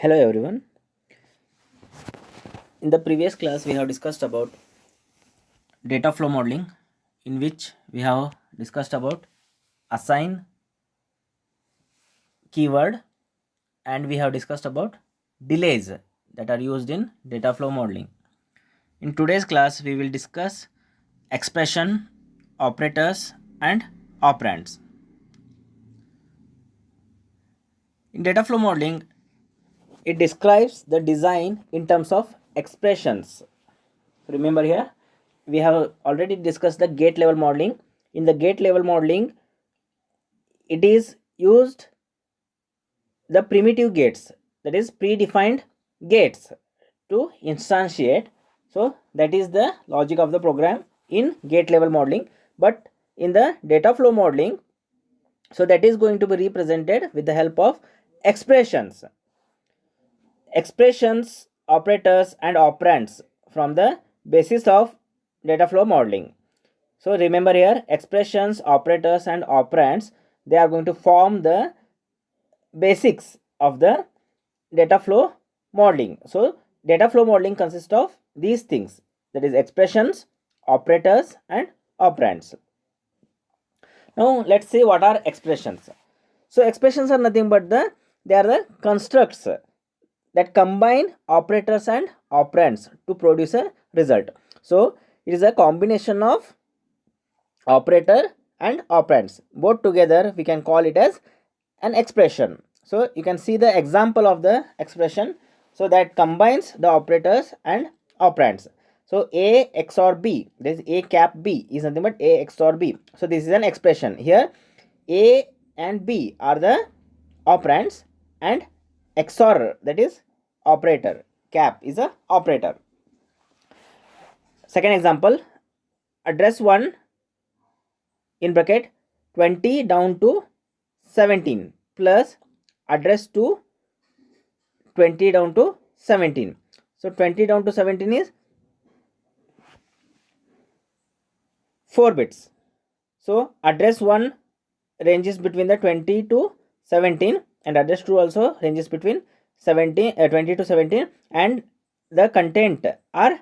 Hello everyone. In the previous class we have discussed about data flow modeling, in which we have discussed about assign keyword, and we have discussed about delays that are used in data flow modeling. In today's class we will discuss expression, operators and operands. In data flow modeling, it describes the design in terms of expressions. Remember, here we have already discussed the gate level modeling. In the gate level modeling, it is used the primitive gates, that is predefined gates, to instantiate. So that is the logic of the program in gate level modeling. But in the data flow modeling, so that is going to be represented with the help of expressions. Expressions, operators and operands from the basis of data flow modeling. So remember, here expressions, operators and operands, they are going to form the basics of the data flow modeling. So data flow modeling consists of these things, that is expressions, operators and operands. Now let's see what are expressions. So expressions are nothing but they are the constructs that combine operators and operands to produce a result. So it is a combination of operator and operands, both together we can call it as an expression. So you can see the example of the expression, so that combines the operators and operands. So a XOR b, this a cap b is nothing but a XOR b. So this is an expression. Here a and b are the operands and XOR, that is operator, cap is a operator. Second example, address 1 in bracket 20 down to 17 plus address 2 20 down to 17. So 20 down to 17 is 4 bits. So address 1 ranges between the 20 to 17, and address 2 also ranges between 20 to 17, and the content are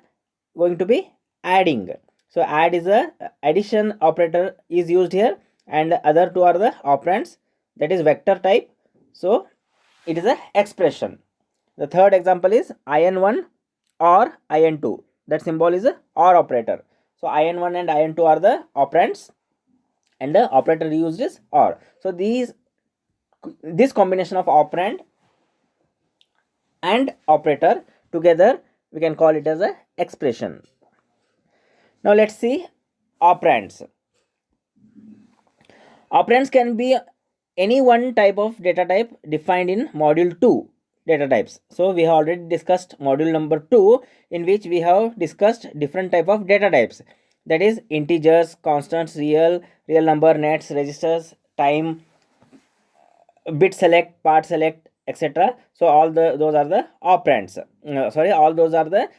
going to be adding. So add is a addition operator is used here, and other two are the operands, that is vector type. So it is a expression. The third example is in1 or in2. That symbol is a or operator. So in1 and in2 are the operands, and the operator used is or. So this combination of operand and operator together we can call it as a expression. Now let's see operands. Operands can be any one type of data type defined in module 2 data types. So we have already discussed module number 2, in which we have discussed different type of data types, that is integers, constants, real number, nets, registers, time, bit select, part select, etc. So all those are the operands. All those are the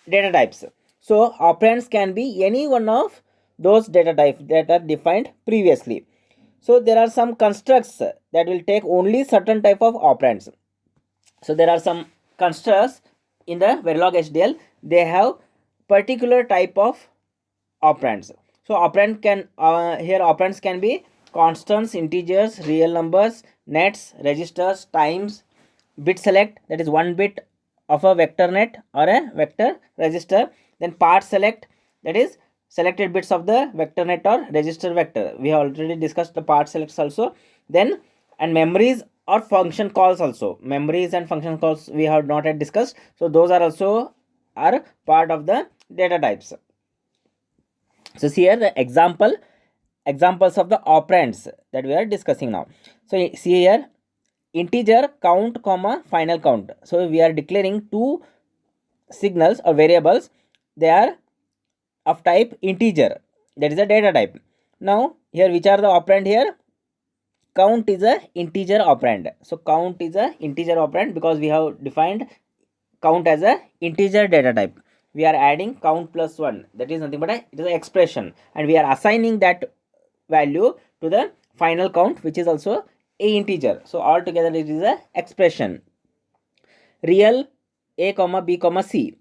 data types. So operands can be any one of those data types that are defined previously. So there are some constructs that will take only certain type of operands. So there are some constructs in the Verilog HDL, they have particular type of operands. So operands can be constants, integers, real numbers, nets, registers, times, bit select, that is 1 bit of a vector net or a vector register, then part select, that is selected bits of the vector net or register vector. We have already discussed the part selects also. Then and memories or function calls also. Memories and function calls we have not yet discussed. So those are also are part of the data types. So see here the examples of the operands that we are discussing now. So see here, integer count comma final count. So we are declaring two signals or variables. They are of type integer, that is a data type. Now here which are the operand here? Count is a integer operand. So count is a integer operand because we have defined count as a integer data type. We are adding count plus 1, that is nothing but it is an expression, and we are assigning that value to the final count, which is also a integer. So altogether it is a expression. real a comma b comma c.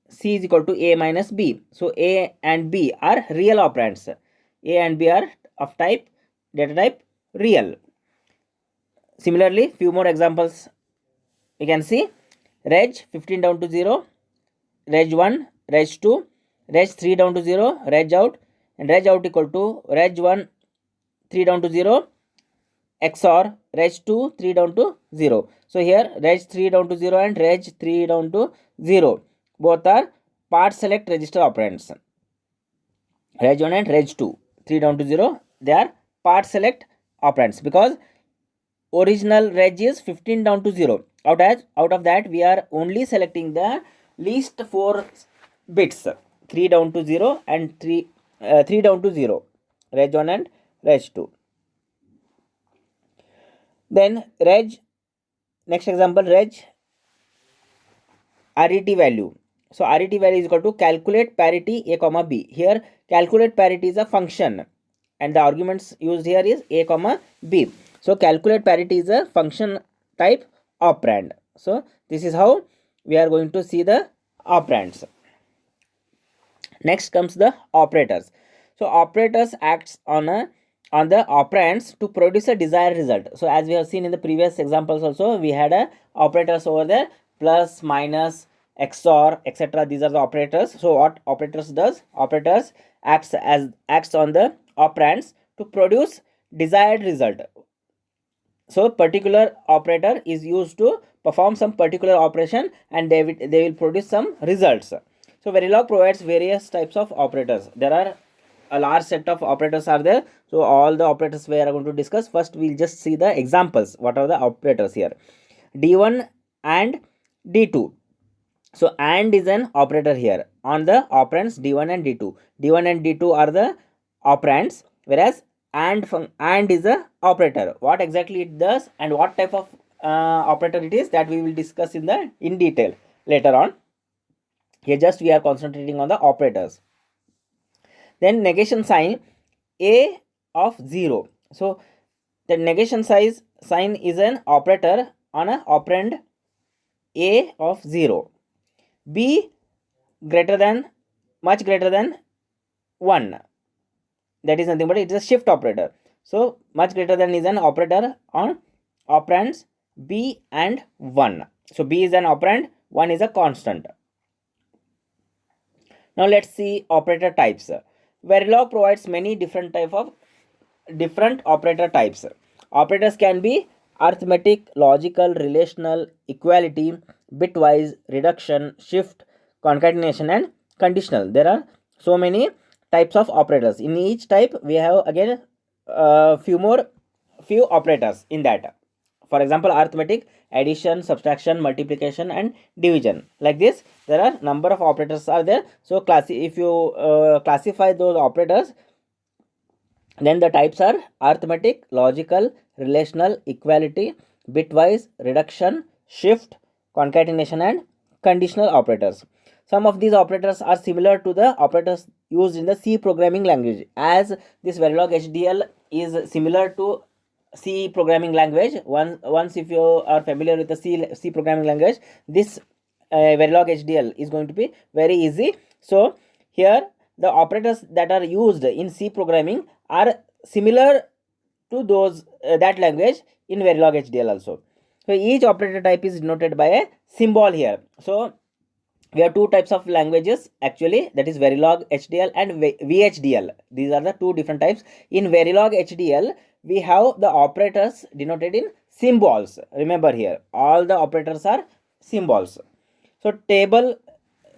C is equal to a minus b. So a and b are real operands. A and b are of type data type real. Similarly, few more examples we can see. Reg 15 down to 0, reg 1, reg 2, reg 3 down to 0, reg out, and reg out equal to reg 1 3 down to 0 XOR reg 2 3 down to 0. So here reg 3 down to 0 and reg 3 down to 0 both are part select register operands. Reg 1 and reg 2 3 down to 0, they are part select operands because original reg is 15 down to 0. Out of that we are only selecting the least 4 bits, 3 down to 0 and 3 down to 0, reg 1 and reg 2. Then reg, next example, reg RET value. So RET value is equal to calculate parity a comma b. Here calculate parity is a function and the arguments used here is a comma b. So calculate parity is a function type operand. So this is how we are going to see the operands. Next comes the operators. So operators acts on the operands to produce a desired result. So as we have seen in the previous examples also, we had a operators over there, plus, minus, XOR, etc. These are the operators. So what operators does? Operators acts on the operands to produce desired result. So particular operator is used to perform some particular operation and they will produce some results. So Verilog provides various types of operators. There are a large set of operators are there. So all the operators we are going to discuss. First we'll just see the examples. What are the operators here? D1 and D2. So AND is an operator here on the operands D1 and D2. D1 and D2 are the operands, whereas AND is a operator. What exactly it does and what type of operator it is, that we will discuss in detail later on. Here just we are concentrating on the operators. Then negation sign A of 0. So the negation sign is an operator on an operand A of 0. B greater than, much greater than 1. That is nothing but it is a shift operator. So much greater than is an operator on operands B and 1. So B is an operand, 1 is a constant. Now let's see operator types. Verilog provides many different operator types. Operators can be arithmetic, logical, relational, equality, bitwise, reduction, shift, concatenation, and conditional. There are so many types of operators. In each type we have again few operators in that. For example, arithmetic, addition, subtraction, multiplication, and division. Like this, there are number of operators are there. So if you classify those operators, then the types are arithmetic, logical, relational, equality, bitwise, reduction, shift, concatenation, and conditional operators. Some of these operators are similar to the operators used in the C programming language. As this Verilog HDL is similar to C programming language. Once if you are familiar with the C programming language, this Verilog HDL is going to be very easy. So here the operators that are used in C programming are similar to those that language in Verilog HDL also. So each operator type is denoted by a symbol here. So we have two types of languages actually, that is Verilog HDL and VHDL. These are the two different types. In Verilog HDL we have the operators denoted in symbols. Remember here all the operators are symbols. So table,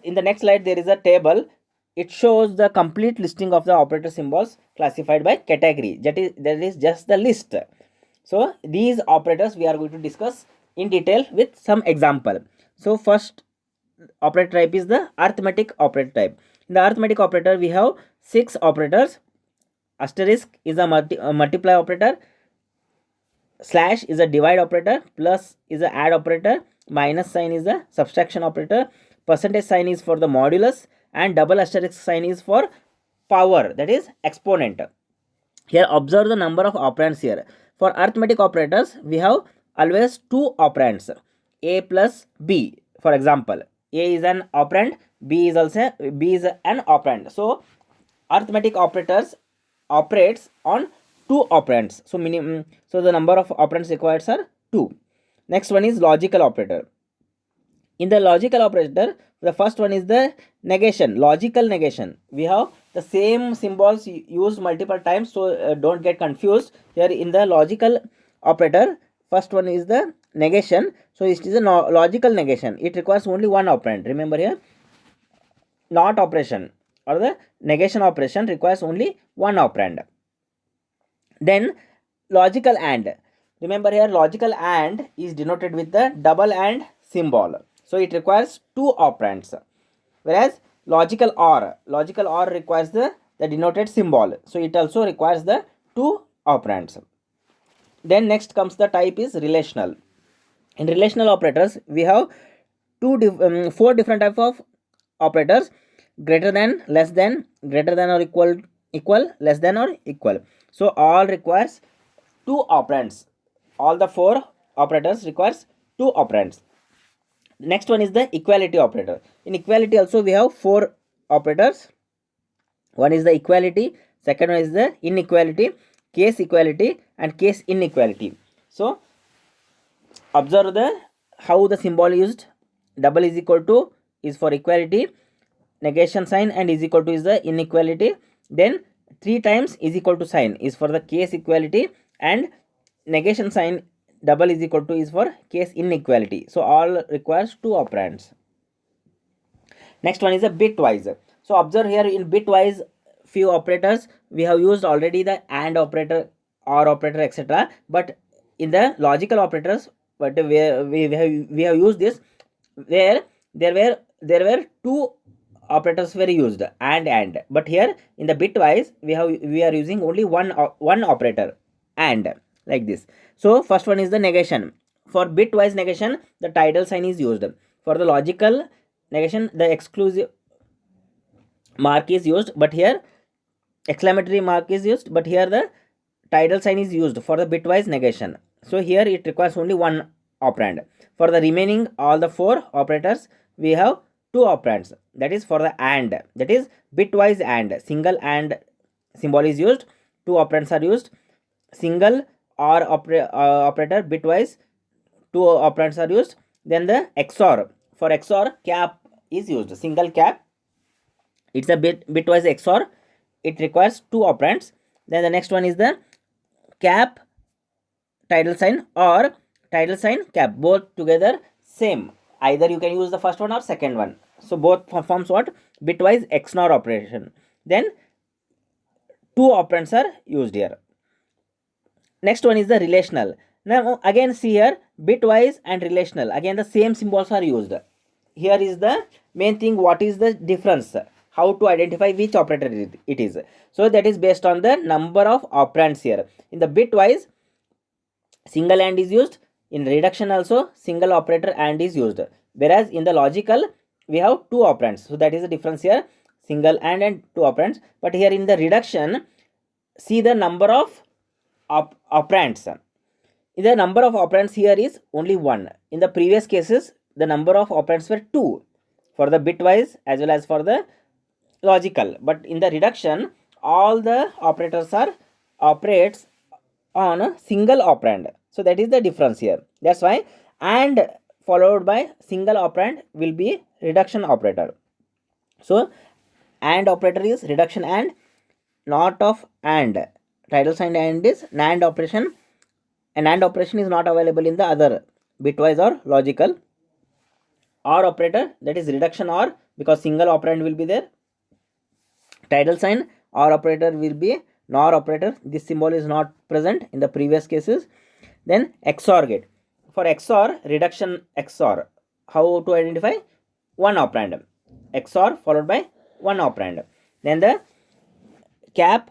in the next slide there is a table. It shows the complete listing of the operator symbols classified by category. That is just the list. So these operators we are going to discuss in detail with some example. So first operator type is the arithmetic operator type. In the arithmetic operator we have 6 operators. Asterisk is a multiply operator, slash is a divide operator, plus is a add operator, minus sign is a subtraction operator, percentage sign is for the modulus, and double asterisk sign is for power, that is exponent. Here observe the number of operands here. For arithmetic operators we have always 2 operands. A plus B. For example, A is an operand, B is an operand. So arithmetic operators operates on two operands. So the number of operands required are 2. Next one is logical operator. In the logical operator, the first one is the negation, logical negation. We have the same symbols used multiple times, so don't get confused. Here in the logical operator, first one is the negation. So it is a logical negation. It requires only one operand. Remember here, not operation or the negation operation requires only one operand. Then logical AND. Remember here, logical AND is denoted with the double AND symbol. So it requires two operands. Whereas logical OR requires the denoted symbol. So it also requires the two operands. Then next comes the type is relational. In relational operators, we have four different type of operators: greater than, less than, greater than or equal, less than or equal. So all requires two operands. All the four operators requires two operands. Next one is the equality operator. In equality also we have four operators. One is the equality, second one is the inequality, case equality and case inequality. So observe how the symbol used. Double is equal to is for equality, negation sign and is equal to is the inequality. Then 3 times is equal to sign is for the case equality, and negation sign double is equal to is for case inequality. So all requires two operands. Next one is a bitwise. So observe here, in bitwise few operators we have used already, the AND operator, OR operator, etc. But in the logical operators, but we have used this where there were two operators were used, and. But here in the bitwise we are using only one operator, and, like this. So first one is the negation. For bitwise negation, the tidal sign is used. For the logical negation, the exclusive mark is used, but here exclamatory mark is used, but here the tidal sign is used for the bitwise negation. So here it requires only one operand. For the remaining all the four operators, we have two operands. That is for the AND, that is bitwise AND. Single AND symbol is used, two operands are used. Single OR operator bitwise, two operands are used. Then the XOR, for XOR cap is used, single cap. It's a bitwise XOR. It requires two operands. Then the next one is the cap tidal sign or tidal sign cap, both together same. Either you can use the first one or second one. So both forms what? Bitwise XNOR operation. Then two operands are used here. Next one is the relational. Now again see here, bitwise and relational, again the same symbols are used. Here is the main thing, what is the difference, how to identify which operator it is. So that is based on the number of operands here. In the bitwise, single AND is used. In reduction also single operator AND is used. Whereas in the logical we have two operands. So that is the difference here, single AND and two operands. But here in the reduction, see the number of operands. The number of operands here is only one. In the previous cases, the number of operands were two for the bitwise as well as for the logical. But in the reduction, all the operators are operates on a single operand. So that is the difference here. That's why AND followed by single operand will be reduction operator. So AND operator is reduction AND, not of AND. Tidal sign AND is NAND operation. An AND operation is not available in the other bitwise or logical. OR operator, that is reduction OR, because single operand will be there. Tidal sign OR operator will be NOR operator. This symbol is not present in the previous cases. Then XOR gate. For XOR, reduction XOR, how to identify? One operand. XOR followed by one operand. Then the cap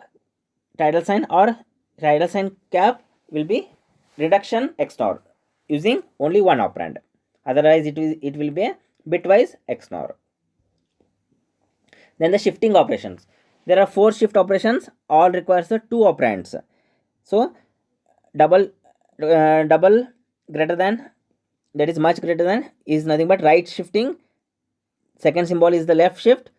tidal sign or tidal sign cap will be reduction XOR using only one operand. Otherwise it will be a bitwise XOR. Then the shifting operations. There are 4 shift operations, all requires the 2 operands. So double greater than that is much greater than is nothing but right shifting. Second symbol is the left shift.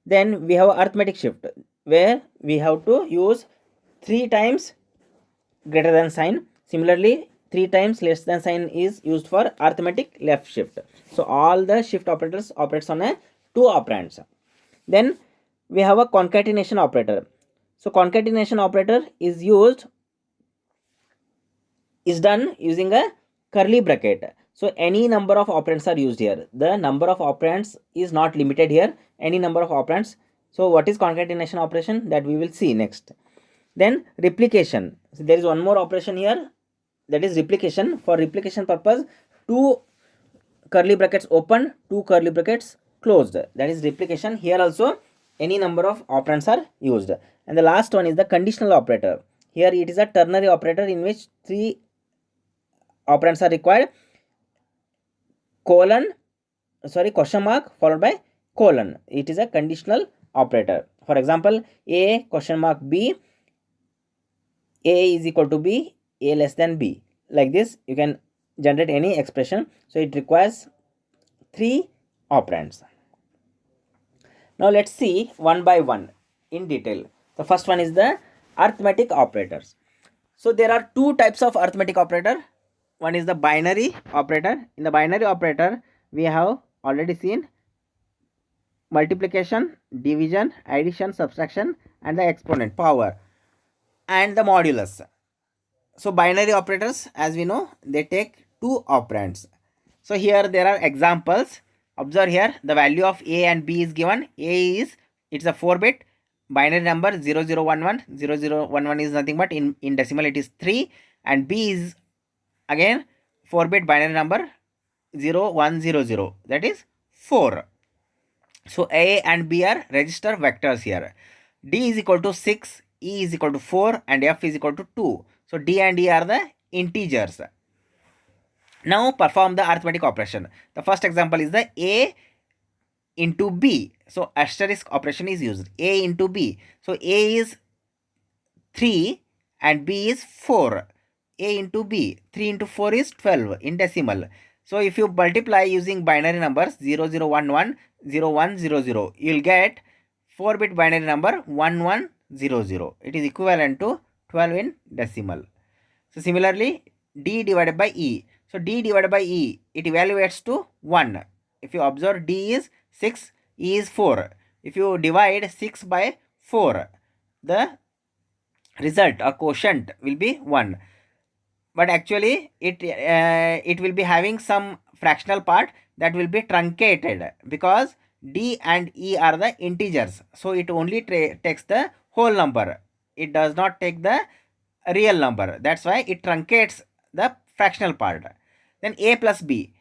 Then we have arithmetic shift where we have to use 3 times greater than sign. Similarly, 3 times less than sign is used for arithmetic left shift. So all the shift operators operates on a 2 operands. Then we have a concatenation operator. So concatenation operator is done using a curly bracket. So any number of operands are used here. The number of operands is not limited here. Any number of operands. So what is concatenation operation, that we will see next. Then replication. So there is one more operation here, that is replication. For replication purpose, 2 curly brackets open, 2 curly brackets closed. That is replication. Here also any number of operands are used. And the last one is the conditional operator. Here it is a ternary operator in which 3 operands are required. Question mark followed by colon. It is a conditional operator. For example, A question mark B, A is equal to B, A less than B. Like this, you can generate any expression. So it requires 3 operands. Now let's see one by one in detail. The first one is the arithmetic operators. So there are 2 types of arithmetic operator. One is the binary operator. In the binary operator, we have already seen multiplication, division, addition, subtraction, and the exponent, power, and the modulus. So binary operators, as we know, they take 2 operands. So here there are examples. Observe here, the value of A and B is given. A is, it's a 4-bit binary number 0011. 0011 is nothing but in decimal it is 3, and B is again 4-bit binary number 0100, that is 4. So A and B are register vectors here. D is equal to 6, E is equal to 4, and F is equal to 2. So D and E are the integers. Now perform the arithmetic operation. The first example is the A into B. So asterisk operation is used. A into B. So A is 3 and B is 4. A into B. 3 into 4 is 12 in decimal. So if you multiply using binary numbers 0011, 0100, you will get 4-bit binary number 1100. It is equivalent to 12 in decimal. So similarly, D divided by E. So D divided by E, it evaluates to 1. If you observe, D is 6, E is 4. If you divide 6 by 4, the result or quotient will be 1. But actually it will be having some fractional part that will be truncated, because D and E are the integers. So it only takes the whole number. It does not take the real number. That's why it truncates the fractional part. Then A plus B.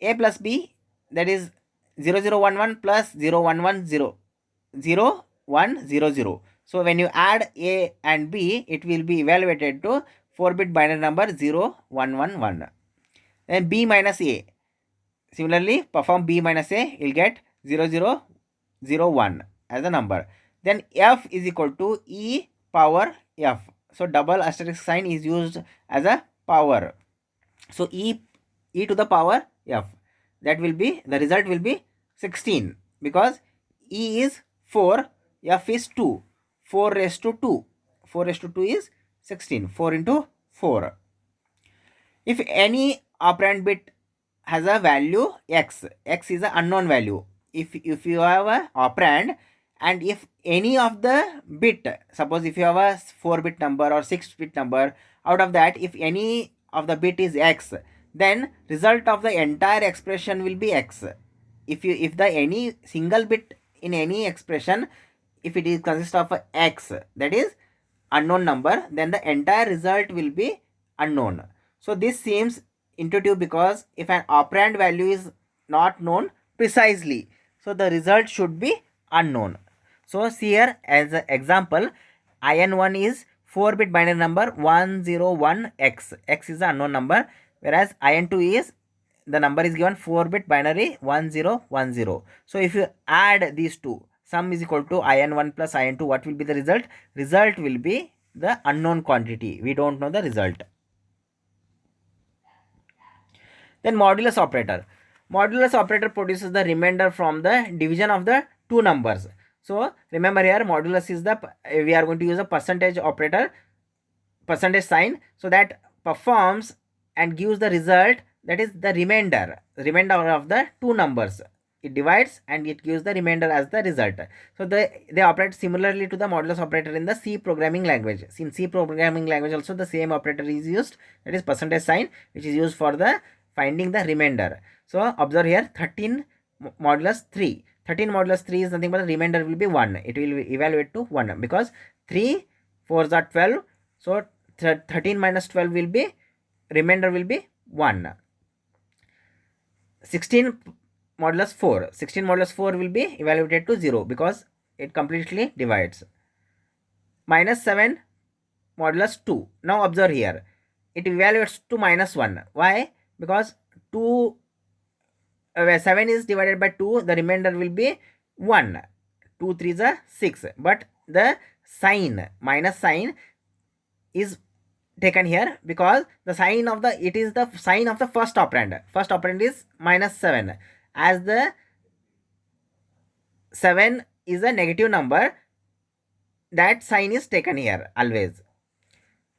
A plus B, that is 0011 plus 0110, 0100. So when you add A and B, it will be evaluated to 4-bit binary number 0111. Then B minus A. Similarly, perform B minus A, you'll get 0001 as a number. Then F is equal to E power F. So double asterisk sign is used as a power. So E to the power F. That will be, the result will be 16, because E is 4, F is 2. 4 raised to 2. 4 raised to 2 is 16. 4 into 4. If any operand bit has a value x, x is an unknown value. If you have a operand, and if any of the bit, suppose if you have a 4-bit number or 6-bit number, out of that if any of the bit is x, then result of the entire expression will be x. If the any single bit in any expression, if it is consist of a x, that is unknown number, then the entire result will be unknown. So this seems intuitive, because if an operand value is not known precisely, so the result should be unknown. So see here as an example, IN1 is 4-bit binary number 101x. X is the unknown number, whereas IN2 is, the number is given 4-bit binary 1010. So if you add these two, sum is equal to IN1 plus IN2, what will be the result? Result will be the unknown quantity. We don't know the result. Then modulus operator. Modulus operator produces the remainder from the division of the two numbers. So remember here, modulus is the, we are going to use a percentage operator, percentage sign, so that performs and gives the result, that is the remainder of the two numbers. It divides and it gives the remainder as the result. So they operate similarly to the modulus operator in the C programming language. In C programming language also the same operator is used, that is percentage sign, which is used for the finding the remainder. So observe here, 13 modulus 3. 13 modulus 3 is nothing but the remainder will be 1. It will evaluate to 1 because 3 4s are 12. So 13 minus 12 will be, remainder will be 1. 16 modulus 4. 16 modulus 4 will be evaluated to 0 because it completely divides. Minus 7 modulus 2. Now observe here, it evaluates to minus 1. Why? Because 2 7 is divided by 2, the remainder will be 1. 2 3 is a 6, but the sign, minus sign, is taken here because the sign of the, it is the sign of the first operand. First operand is minus 7. As the 7 is a negative number, that sign is taken here always.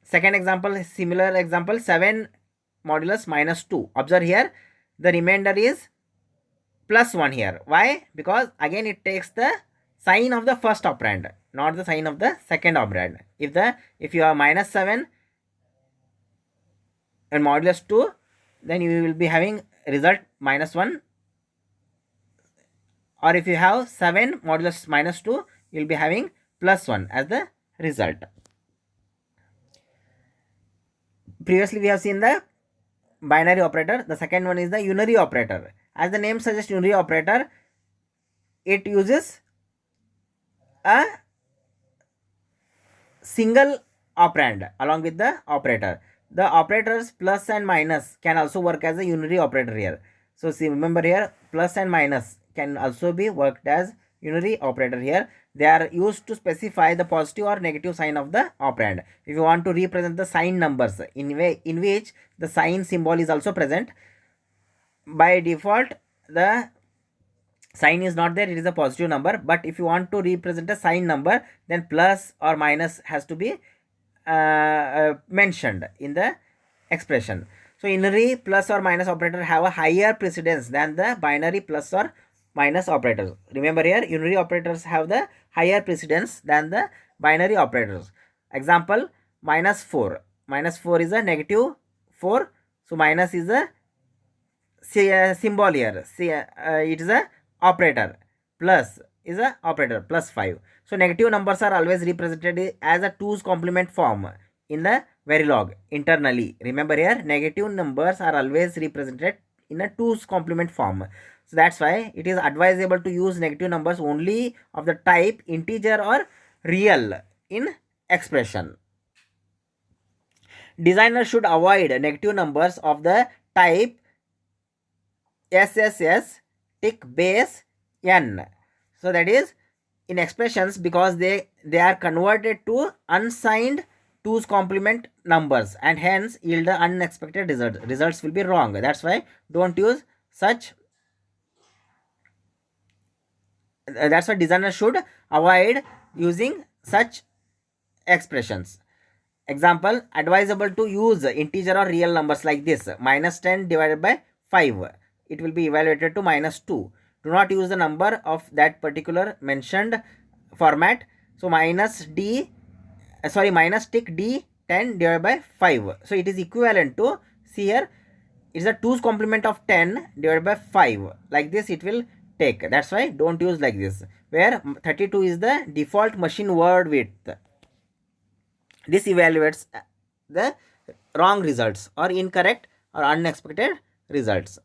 Second example, similar example, 7 modulus minus 2. Observe here, the remainder is plus 1 here. Why? Because again it takes the sign of the first operand, not the sign of the second operand. If you have minus 7 and modulus 2, then you will be having result minus 1. Or if you have 7 modulus minus 2, you will be having plus 1 as the result. Previously we have seen the binary operator. The second one is the unary operator. As the name suggests, unary operator, it uses a single operand along with the operator. The operators plus and minus can also work as a unary operator here. So see, remember here, plus and minus can also be worked as unary operator here. They are used to specify the positive or negative sign of the operand. If you want to represent the sign numbers in which the sign symbol is also present, by default the sign is not there, it is a positive number. But if you want to represent a sign number, then plus or minus has to be mentioned in the expression. So unary plus or minus operator have a higher precedence than the binary plus or minus operators. Remember here, unary operators have the higher precedence than the binary operators. Example, minus 4. Minus 4 is a negative 4. So minus is a symbol here. It is a operator. Plus is a operator, plus 5. So negative numbers are always represented as a 2's complement form in the Verilog internally. Remember here, negative numbers are always represented in a 2's complement form. So that's why it is advisable to use negative numbers only of the type integer or real in expression. Designer should avoid negative numbers of the type SSS tick base n. So that is in expressions, because they are converted to unsigned 2's complement numbers and hence yield the unexpected result. Results will be wrong. That's why don't use such. That's why designer should avoid using such expressions. Example, advisable to use integer or real numbers like this: minus 10 divided by 5. It will be evaluated to minus 2. Do not use the number of that particular mentioned format. So minus tick d 10 divided by 5. So it is equivalent to, see here, it is a 2's complement of 10 divided by 5. Like this it will take. That's why don't use like this, where 32 is the default machine word width. This evaluates the wrong results or incorrect or unexpected results.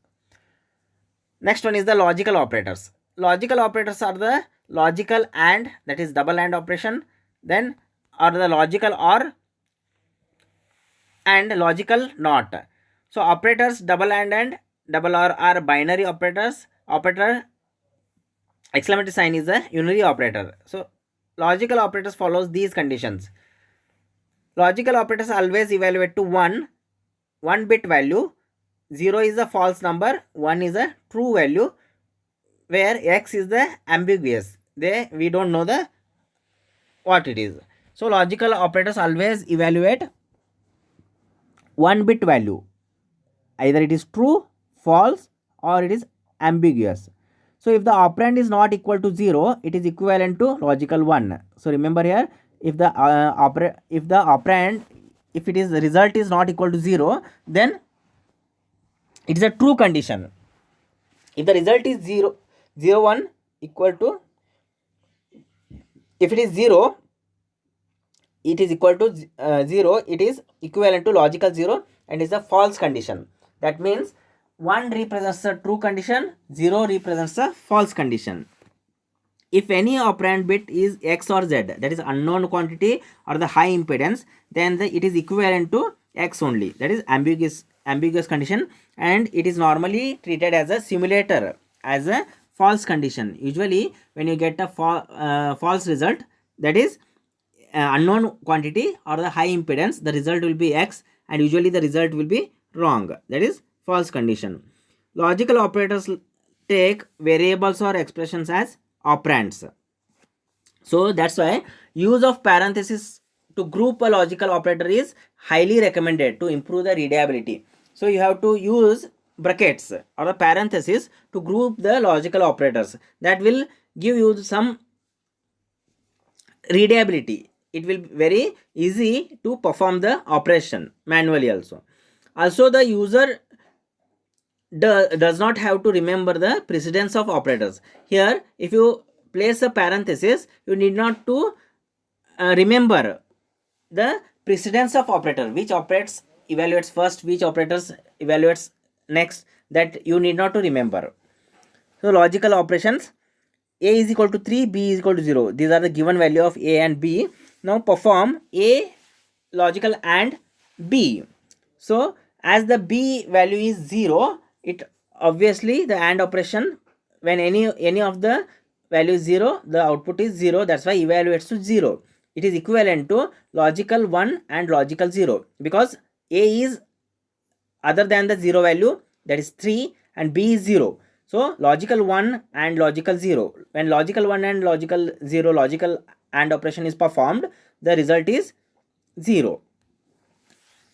Next one is the logical operators. Logical operators are the logical and, that is double AND operation, then are the logical or and logical not. So operators double and double or are binary operators. Operator exclamatory sign is a unary operator. So logical operators follows these conditions. Logical operators always evaluate to one bit value 0 is a false number, 1 is a true value, where x is the ambiguous. We don't know the what it is. So logical operators always evaluate one bit value. Either it is true, false, or it is ambiguous. So if the operand is not equal to 0, it is equivalent to logical 1. So remember here, if the operand, if it is the result is not equal to 0, then it is a true condition. If the result is 0, 0, 1 equal to, if it is 0, it is equal to 0, it is equivalent to logical 0 and is a false condition. That means 1 represents a true condition, 0 represents a false condition. If any operand bit is x or z, that is unknown quantity or the high impedance, then it is equivalent to x only. That is ambiguous condition, and it is normally treated as a simulator, as a false condition. Usually when you get a false result, that is unknown quantity or the high impedance, the result will be x, and usually the result will be wrong. That is false condition. Logical operators take variables or expressions as operands. So that's why use of parenthesis to group a logical operator is highly recommended to improve the readability. So you have to use brackets or a parenthesis to group the logical operators. That will give you some readability. It will be very easy to perform the operation manually also. Also, the user does not have to remember the precedence of operators. Here, if you place a parenthesis, you need not to remember the precedence of operator, which operates evaluates first, which operators evaluates next, that you need not to remember. So logical operations, a is equal to 3, b is equal to 0. These are the given value of a and b. Now perform a logical and b. So as the b value is 0, it obviously the AND operation, when any of the value is 0, the output is 0. That's why evaluates to 0. It is equivalent to logical 1 and logical 0, because a is other than the 0 value, that is 3, and b is 0. So logical 1 and logical 0. When logical 1 and logical 0 logical AND operation is performed, the result is 0.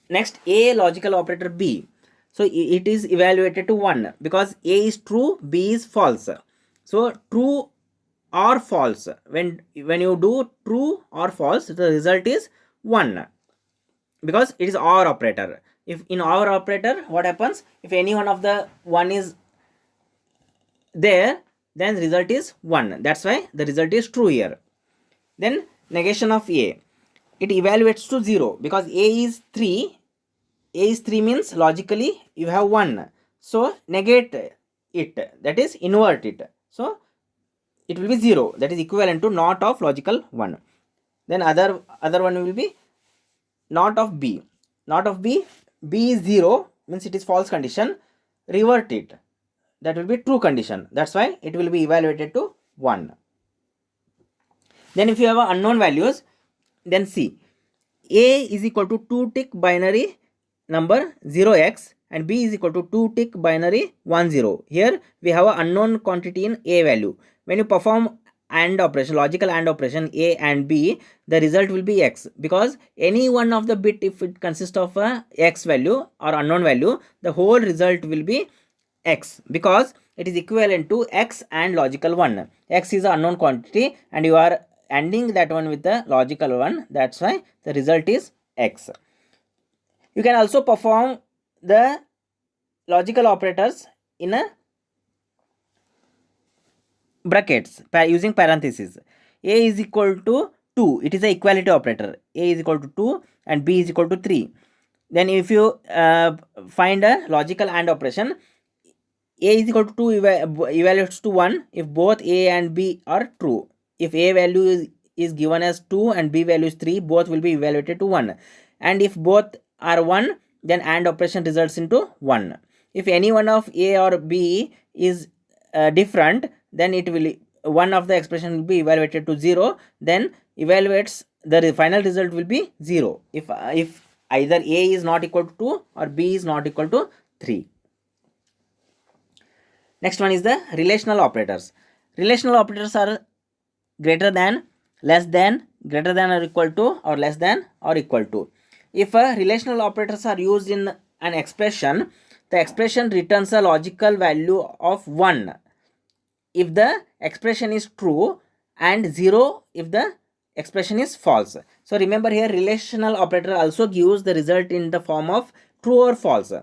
Next, a logical operator b. So it is evaluated to 1, because a is true, b is false. So true or false, when you do true or false, the result is 1, because it is OR operator. If in OR operator, what happens, if any one of the 1 is there, then result is 1. That's why the result is true here. Then negation of a, it evaluates to 0, because a is 3. A is 3 means logically you have 1. So negate it, that is invert it. So it will be 0, that is equivalent to not of logical 1. Then other one will be not of b. Not of b, b is 0 means it is false condition. Revert it, that will be true condition. That's why it will be evaluated to 1. Then if you have unknown values, then see, a is equal to 2 tick binary number 0x and b is equal to 2 tick binary 10. Here we have an unknown quantity in a value. When you perform AND operation, logical AND operation, a and b, the result will be x, because any one of the bit, if it consists of a x value or unknown value, the whole result will be x, because it is equivalent to x and logical 1. X is an unknown quantity and you are ANDing that one with the logical 1. That's why the result is x. You can also perform the logical operators in a brackets using parentheses. A is equal to 2. It is a equality operator. A is equal to 2 and b is equal to 3. Then if you find a logical AND operation, a is equal to 2 evaluates to 1 if both a and b are true. If a value is given as 2 and b value is 3, both will be evaluated to 1. And if both are 1, then AND operation results into 1. If any one of a or b is different, then it will, one of the expression will be evaluated to 0, then evaluates, the final result will be 0 if either a is not equal to 2 or b is not equal to 3. Next one is the relational operators. Relational operators are greater than, less than, greater than or equal to, or less than or equal to. If relational operators are used in an expression, the expression returns a logical value of 1 if the expression is true and 0 if the expression is false. So remember here, relational operator also gives the result in the form of true or false.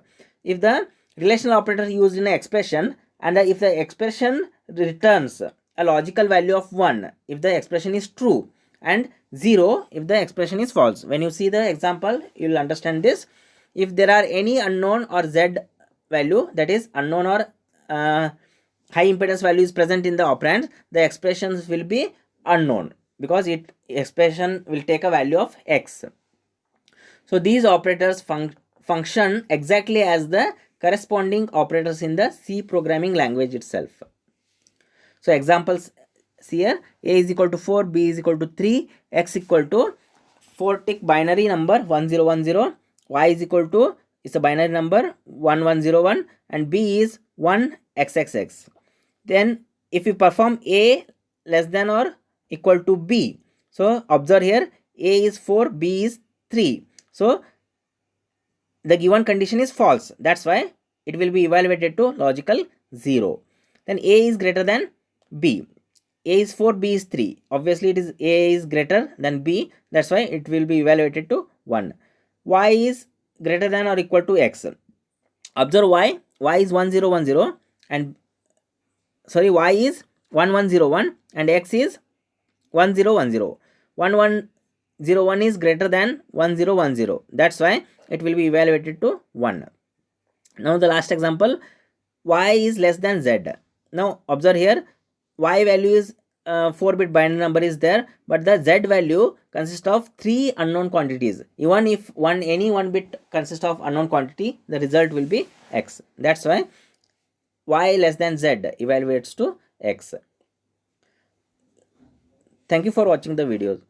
If the relational operator used in an expression and if the expression returns a logical value of 1 if the expression is true and 0 if the expression is false. When you see the example, you will understand this. If there are any unknown or z value, that is unknown or high impedance value is present in the operand, the expressions will be unknown because it expression will take a value of x. So these operators function exactly as the corresponding operators in the C programming language itself. So examples here, a is equal to 4, b is equal to 3, x equal to 4 tick binary number 1010, y is equal to, it's a binary number 1101, and b is 1xxx. Then if you perform a less than or equal to b, so observe here, a is 4, b is 3, so the given condition is false, that's why it will be evaluated to logical 0. Then a is greater than b, a is 4, b is 3, obviously it is a is greater than b, that's why it will be evaluated to 1. Y is greater than or equal to x, observe y is 1010 and sorry, y is 1101 and x is 1010. 1101 is greater than 1010, that's why it will be evaluated to 1. Now the last example, y is less than z. Now observe here, y value is 4-bit binary number is there, but the z value consists of 3 unknown quantities. Even if any 1 bit consists of unknown quantity, the result will be x. That's why y less than z evaluates to x. Thank you for watching the video.